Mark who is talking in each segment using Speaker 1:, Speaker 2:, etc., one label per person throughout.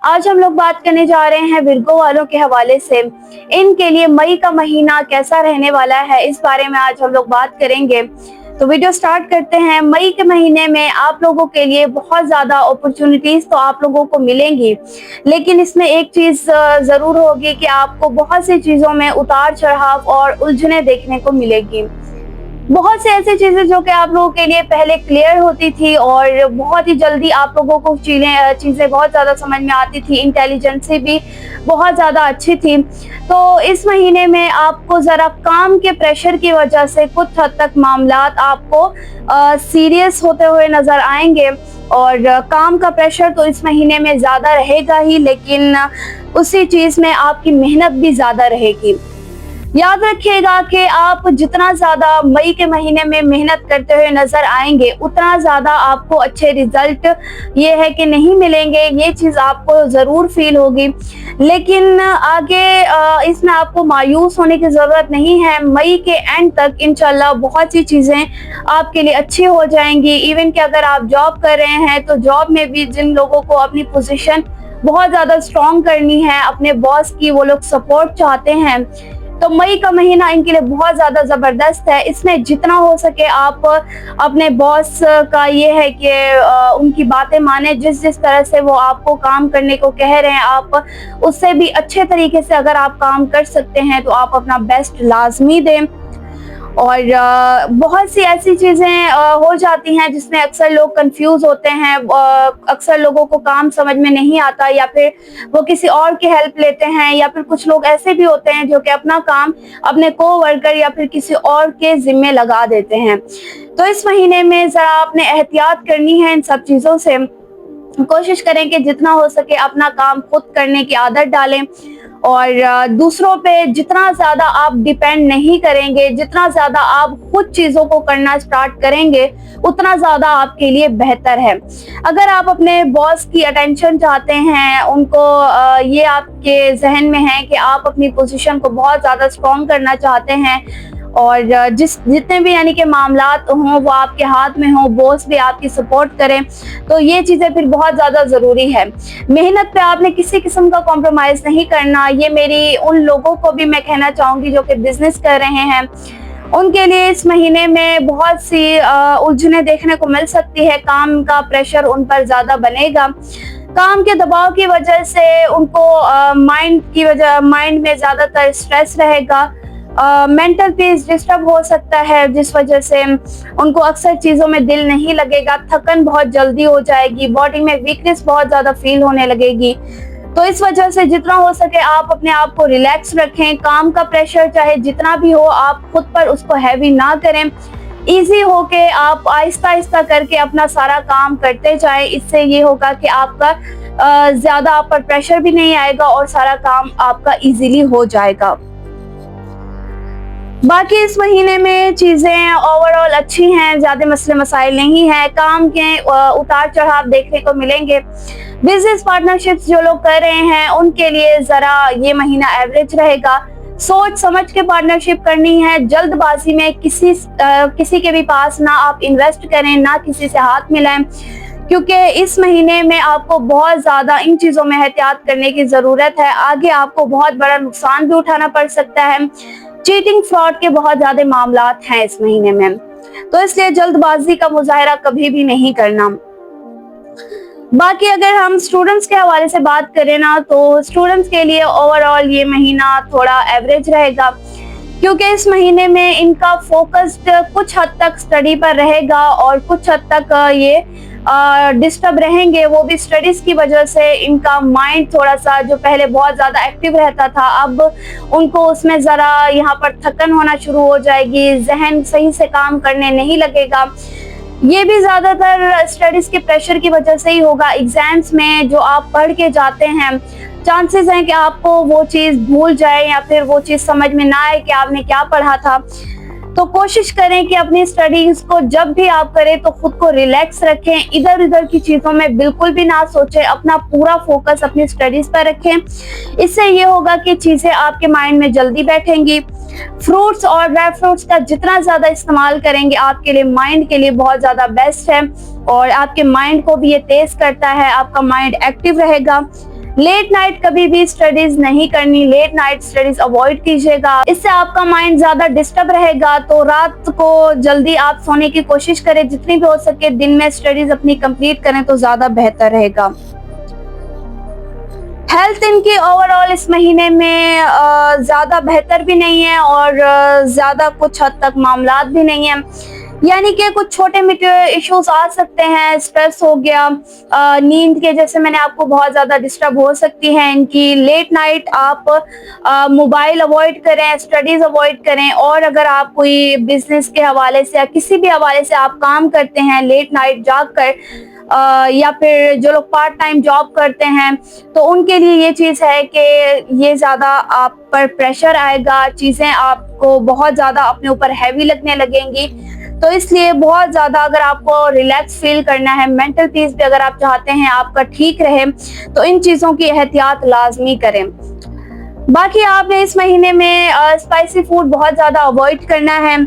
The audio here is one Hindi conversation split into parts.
Speaker 1: आज हम लोग बात करने जा रहे हैं विर्गो वालों के हवाले से। इनके लिए मई का महीना कैसा रहने वाला है, इस बारे में आज हम लोग बात करेंगे। तो वीडियो स्टार्ट करते हैं। मई के महीने में आप लोगों के लिए बहुत ज्यादा अपॉर्चुनिटीज तो आप लोगों को मिलेंगी, लेकिन इसमें एक चीज जरूर होगी कि आपको बहुत सी चीजों में उतार चढ़ाव और उलझने देखने को मिलेगी। बहुत से ऐसी चीजें जो कि आप लोगों के लिए पहले क्लियर होती थी और बहुत ही जल्दी आप लोगों को चीजें बहुत ज्यादा समझ में आती थी, इंटेलिजेंसी भी बहुत ज्यादा अच्छी थी। तो इस महीने में आपको जरा काम के प्रेशर की वजह से कुछ हद तक मामलात आपको सीरियस होते हुए नजर आएंगे और काम का प्रेशर तो इस महीने में ज्यादा रहेगा ही, लेकिन उसी चीज में आपकी मेहनत भी ज्यादा रहेगी। याद रखिएगा कि आप जितना ज्यादा मई के महीने में मेहनत करते हुए नजर आएंगे, उतना ज्यादा आपको अच्छे रिजल्ट ये है कि नहीं मिलेंगे, ये चीज आपको जरूर फील होगी। लेकिन आगे इसमें आपको मायूस होने की जरूरत नहीं है। मई के एंड तक इंशाल्लाह बहुत सी चीजें आपके लिए अच्छी हो जाएंगी। इवन कि अगर आप जॉब कर रहे हैं तो जॉब में भी जिन लोगों को अपनी पोजीशन बहुत ज्यादा स्ट्रॉन्ग करनी है, अपने बॉस की वो लोग सपोर्ट चाहते हैं, तो मई का महीना इनके लिए बहुत ज्यादा जबरदस्त है। इसमें जितना हो सके आप अपने बॉस का ये है कि उनकी बातें माने, जिस तरह से वो आपको काम करने को कह रहे हैं आप उससे भी अच्छे तरीके से अगर आप काम कर सकते हैं तो आप अपना बेस्ट लाजमी दें। और बहुत सी ऐसी चीजें हो जाती हैं जिसमें अक्सर लोग कंफ्यूज होते हैं, अक्सर लोगों को काम समझ में नहीं आता या फिर वो किसी और की हेल्प लेते हैं, या फिर कुछ लोग ऐसे भी होते हैं जो कि अपना काम अपने कोवर्कर या फिर किसी और के जिम्मे लगा देते हैं। तो इस महीने में जरा आपने एहतियात करनी है इन सब चीजों से। कोशिश करें कि जितना हो सके अपना काम खुद करने की आदत डालें और दूसरों पे जितना ज्यादा आप डिपेंड नहीं करेंगे, जितना ज्यादा आप खुद चीजों को करना स्टार्ट करेंगे, उतना ज्यादा आपके लिए बेहतर है। अगर आप अपने बॉस की अटेंशन चाहते हैं, उनको ये आपके जहन में है कि आप अपनी पोजीशन को बहुत ज्यादा स्ट्रॉन्ग करना चाहते हैं और जितने भी यानी कि मामलात हों वो आपके हाथ में हो, बॉस भी आपकी सपोर्ट करें, तो ये चीजें फिर बहुत ज्यादा जरूरी है। मेहनत पे आपने किसी किस्म का कॉम्प्रोमाइज नहीं करना। ये मेरी उन लोगों को भी मैं कहना चाहूंगी जो कि बिजनेस कर रहे हैं, उनके लिए इस महीने में बहुत सी उलझने देखने को मिल सकती है। काम का प्रेशर उन पर ज्यादा बनेगा, काम के दबाव की वजह से उनको माइंड में ज्यादातर स्ट्रेस रहेगा, मेंटल पीस डिस्टर्ब हो सकता है, जिस वजह से उनको अक्सर चीजों में दिल नहीं लगेगा, थकन बहुत जल्दी हो जाएगी, बॉडी में वीकनेस बहुत ज्यादा फील होने लगेगी। तो इस वजह से जितना हो सके आप अपने आप को रिलैक्स रखें। काम का प्रेशर चाहे जितना भी हो, आप खुद पर उसको हैवी ना करें, इजी हो के आप आहिस्ता आहिस्ता करके अपना सारा काम करते जाएं। इससे ये होगा कि आपका ज्यादा आप पर प्रेशर भी नहीं आएगा और सारा काम आपका इजीली हो जाएगा। बाकी इस महीने में चीजें ओवरऑल अच्छी हैं, ज्यादा मसले मसाइल नहीं है। काम के उतार चढ़ाव देखने को मिलेंगे। बिजनेस पार्टनरशिप्स जो लोग कर रहे हैं उनके लिए जरा ये महीना एवरेज रहेगा। सोच समझ के पार्टनरशिप करनी है। जल्दबाजी में किसी के भी पास ना आप इन्वेस्ट करें, ना किसी से हाथ मिलाएं, क्योंकि इस महीने में आपको बहुत ज्यादा इन चीजों में एहतियात करने की जरूरत है। आगे आपको बहुत बड़ा नुकसान भी उठाना पड़ सकता है। चीटिंग फ्रॉड के बहुत ज्यादा मामलात हैं इस महीने में, तो इसलिए जल्दबाजी का मुजाहरा कभी भी नहीं करना। बाकी अगर हम स्टूडेंट्स के हवाले से बात करें ना, तो स्टूडेंट्स के लिए ओवरऑल ये महीना थोड़ा एवरेज रहेगा, क्योंकि इस महीने में इनका फोकस्ड कुछ हद तक स्टडी पर रहेगा और कुछ हद तक ये डिस्टर्ब रहेंगे। वो भी स्टडीज की वजह से इनका माइंड थोड़ा सा, जो पहले बहुत ज्यादा एक्टिव रहता था, अब उनको उसमें जरा यहाँ पर थकन होना शुरू हो जाएगी, जहन सही से काम करने नहीं लगेगा। ये भी ज्यादातर स्टडीज के प्रेशर की वजह से ही होगा। एग्जाम्स में जो आप पढ़ के जाते हैं, चांसेस हैं कि आपको वो चीज भूल जाए या फिर वो चीज समझ में ना आए कि आपने क्या पढ़ा था। तो कोशिश करें कि अपनी स्टडीज को जब भी आप करें तो खुद को रिलैक्स रखें, इधर उधर की चीजों में बिल्कुल भी ना सोचें, अपना पूरा फोकस अपनी स्टडीज पर रखें। इससे ये होगा कि चीजें आपके माइंड में जल्दी बैठेंगी। फ्रूट्स और ड्राई फ्रूट्स का जितना ज्यादा इस्तेमाल करेंगे आपके लिए, माइंड के लिए बहुत ज्यादा बेस्ट है और आपके माइंड को भी ये तेज करता है, आपका माइंड एक्टिव रहेगा। लेट नाइट कभी भी स्टडीज नहीं करनी, लेट नाइट स्टडीज अवॉइड कीजिएगा, इससे आपका माइंड ज्यादा डिस्टर्ब रहेगा। तो रात को जल्दी आप सोने की कोशिश करें, जितनी भी हो सके दिन में स्टडीज अपनी कंप्लीट करें तो ज्यादा बेहतर रहेगा। हेल्थ इनकी ओवरऑल इस महीने में ज्यादा बेहतर भी नहीं है और ज्यादा कुछ हद तक मामलात भी नहीं है, यानी कि कुछ छोटे मोटे इश्यूज आ सकते हैं। स्ट्रेस हो गया, नींद के जैसे मैंने आपको बहुत ज्यादा डिस्टर्ब हो सकती है इनकी। लेट नाइट आप मोबाइल अवॉइड करें, स्टडीज अवॉइड करें, और अगर आप कोई बिजनेस के हवाले से या किसी भी हवाले से आप काम करते हैं लेट नाइट जाग कर, या फिर जो लोग पार्ट टाइम जॉब करते हैं, तो उनके लिए ये चीज है कि ये ज्यादा आप पर प्रेशर आएगा, चीजें आपको बहुत ज्यादा अपने ऊपर हैवी लगने लगेंगी। तो इसलिए बहुत ज्यादा अगर आपको रिलैक्स फील करना है, मेंटल पीस भी अगर आप चाहते हैं आपका ठीक रहे, तो इन चीजों की एहतियात लाजमी करें। बाकी आपने इस महीने में स्पाइसी फूड बहुत ज्यादा अवॉइड करना है।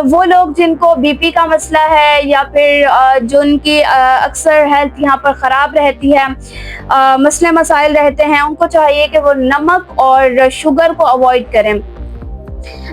Speaker 1: वो लोग जिनको बीपी का मसला है या फिर जो उनकी अक्सर हेल्थ यहाँ पर ख़राब रहती है, मसले मसाइल रहते हैं, उनको चाहिए कि वो नमक और शुगर को अवॉइड करें।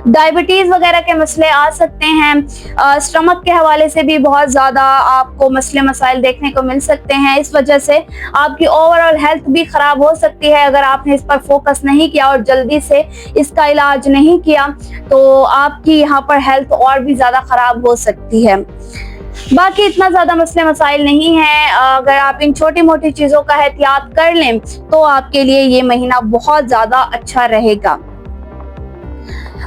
Speaker 1: डायबिटीज वगैरह के मसले आ सकते हैं, स्टमक के हवाले से भी बहुत ज़्यादा आपको मसले मसाइल देखने को मिल सकते हैं। इस वजह से आपकी ओवरऑल हेल्थ भी ख़राब हो सकती है। अगर आपने इस पर फोकस नहीं किया और जल्दी से इसका इलाज नहीं किया तो आपकी यहाँ पर हेल्थ और भी ज़्यादा ख़राब हो सकती है। बाकी इतना ज़्यादा मसले मसाइल नहीं है, अगर आप इन छोटी मोटी चीज़ों का एहतियात कर लें तो आपके लिए ये महीना बहुत ज़्यादा अच्छा रहेगा।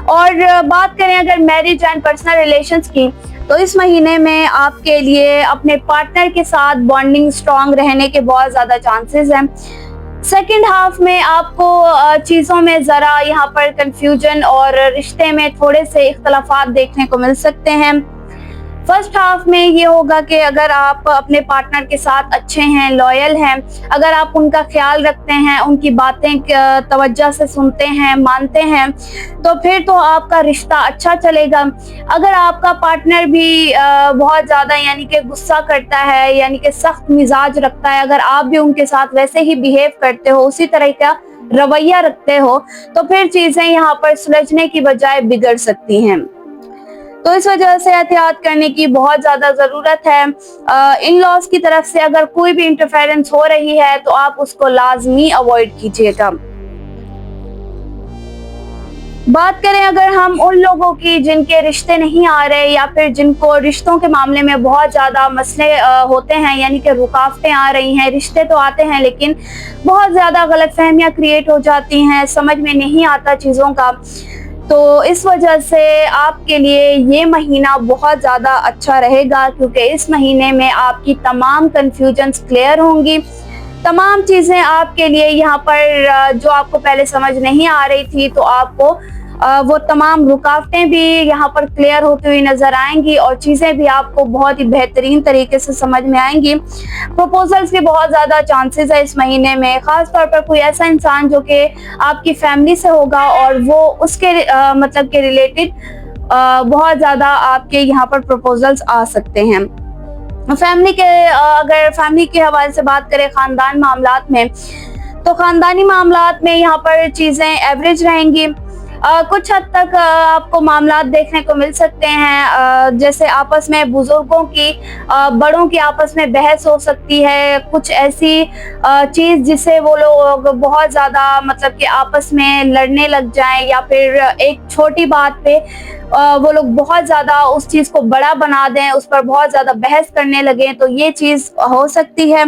Speaker 1: और बात करें अगर मैरिज एंड पर्सनल रिलेशंस की, तो इस महीने में आपके लिए अपने पार्टनर के साथ बॉन्डिंग स्ट्रांग रहने के बहुत ज़्यादा चांसेस हैं। सेकेंड हाफ में आपको चीज़ों में ज़रा यहाँ पर कंफ्यूजन और रिश्ते में थोड़े से इख्तलाफात देखने को मिल सकते हैं। फर्स्ट हाफ में ये होगा कि अगर आप अपने पार्टनर के साथ अच्छे हैं, लॉयल हैं, अगर आप उनका ख्याल रखते हैं, उनकी बातें तवज्जो से सुनते हैं, मानते हैं, तो फिर तो आपका रिश्ता अच्छा चलेगा। अगर आपका पार्टनर भी बहुत ज़्यादा यानी कि गुस्सा करता है, यानी कि सख्त मिजाज रखता है, अगर आप भी उनके साथ वैसे ही बिहेव करते हो, उसी तरह का रवैया रखते हो, तो फिर चीज़ें यहाँ पर सुलझने की बजाय बिगड़ सकती हैं। तो इस वजह से एहतियात करने की बहुत ज़्यादा ज़रूरत है। इन लॉज की तरफ से अगर कोई भी इंटरफेरेंस हो रही है तो आप उसको लाजमी अवॉइड कीजिएगा। बात करें अगर हम उन लोगों की जिनके रिश्ते नहीं आ रहे या फिर जिनको रिश्तों के मामले में बहुत ज़्यादा मसले होते हैं, यानी कि रुकावटें आ रही हैं, रिश्ते तो आते हैं लेकिन बहुत ज़्यादा गलतफहमियां क्रिएट हो जाती हैं, समझ में नहीं आता चीज़ों का, तो इस वजह से आपके लिए ये महीना बहुत ज़्यादा अच्छा रहेगा, क्योंकि इस महीने में आपकी तमाम कन्फ्यूजन्स क्लियर होंगी। तमाम चीज़ें आपके लिए यहाँ पर जो आपको पहले समझ नहीं आ रही थी, तो आपको वो तमाम रुकावटें भी यहाँ पर क्लियर होती हुई नजर आएंगी और चीज़ें भी आपको बहुत ही बेहतरीन तरीके से समझ में आएंगी। प्रपोजल्स के बहुत ज़्यादा चांसेस है इस महीने में, ख़ास तौर पर कोई ऐसा इंसान जो कि आपकी फैमिली से होगा और वो उसके मतलब के रिलेटेड बहुत ज़्यादा आपके यहाँ पर प्रपोजल्स आ सकते हैं। फैमिली के अगर फैमिली के हवाले से बात करें ख़ानदान मामलात में, तो ख़ानदानी मामलात में यहाँ पर चीज़ें एवरेज रहेंगी। कुछ हद तक आपको मामलात देखने को मिल सकते हैं, जैसे आपस में बुजुर्गों की बड़ों की आपस में बहस हो सकती है, कुछ ऐसी चीज़ जिससे वो लोग बहुत ज़्यादा मतलब कि आपस में लड़ने लग जाएं, या फिर एक छोटी बात पे वो लोग बहुत ज़्यादा उस चीज़ को बड़ा बना दें, उस पर बहुत ज़्यादा बहस करने लगें, तो ये चीज़ हो सकती है।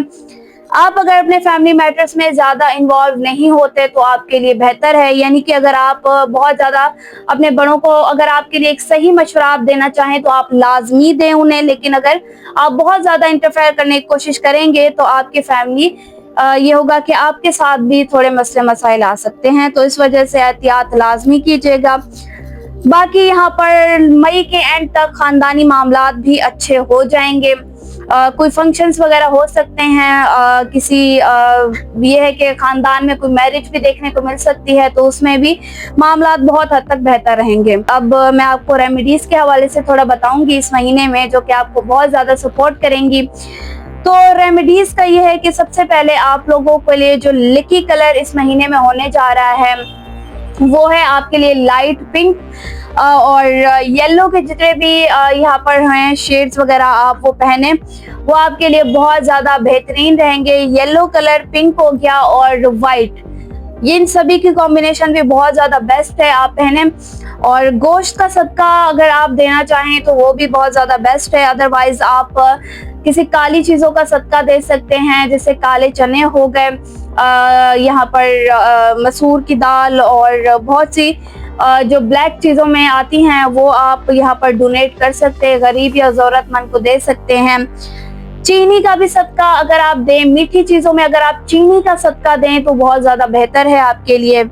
Speaker 1: आप अगर अपने फैमिली मैटर्स में ज़्यादा इन्वॉल्व नहीं होते तो आपके लिए बेहतर है, यानी कि अगर आप बहुत ज़्यादा अपने बड़ों को अगर आपके लिए एक सही मशवरा आप देना चाहें तो आप लाजमी दें उन्हें, लेकिन अगर आप बहुत ज़्यादा इंटरफेयर करने की कोशिश करेंगे तो आपकी फैमिली ये होगा कि आपके साथ भी थोड़े मसले मसाइल आ सकते हैं, तो इस वजह से एहतियात लाजमी कीजिएगा। बाकी यहाँ पर मई के एंड तक ख़ानदानी मामलात भी अच्छे हो जाएंगे। कोई फंक्शंस वगैरह हो सकते हैं, किसी ये है कि खानदान में कोई मैरिज भी देखने को मिल सकती है, तो उसमें भी मामलात बहुत हद तक बेहतर रहेंगे। अब मैं आपको रेमेडीज के हवाले से थोड़ा बताऊंगी इस महीने में, जो कि आपको बहुत ज़्यादा सपोर्ट करेंगी। तो रेमेडीज का ये है कि सबसे पहले आप लोगों के लिए जो लकी कलर इस महीने में होने जा रहा है वो है आपके लिए लाइट पिंक और येलो के जितने भी यहाँ पर हैं शेड्स वगैरह आप वो पहने, वो आपके लिए बहुत ज्यादा बेहतरीन रहेंगे। येलो कलर, पिंक हो गया और वाइट, ये इन सभी की कॉम्बिनेशन भी बहुत ज्यादा बेस्ट है, आप पहने। और गोश्त का सदका अगर आप देना चाहें तो वो भी बहुत ज्यादा बेस्ट है। अदरवाइज आप किसी काली चीजों का सदका दे सकते हैं, जैसे काले चने हो गए, यहाँ पर मसूर की दाल और बहुत सी जो ब्लैक चीजों में आती हैं वो आप यहाँ पर डोनेट कर सकते हैं, गरीब या जरूरतमंद को दे सकते हैं। चीनी का भी सदका अगर आप दें, मीठी चीजों में अगर आप चीनी का सदका दें तो बहुत ज्यादा बेहतर है आपके लिए।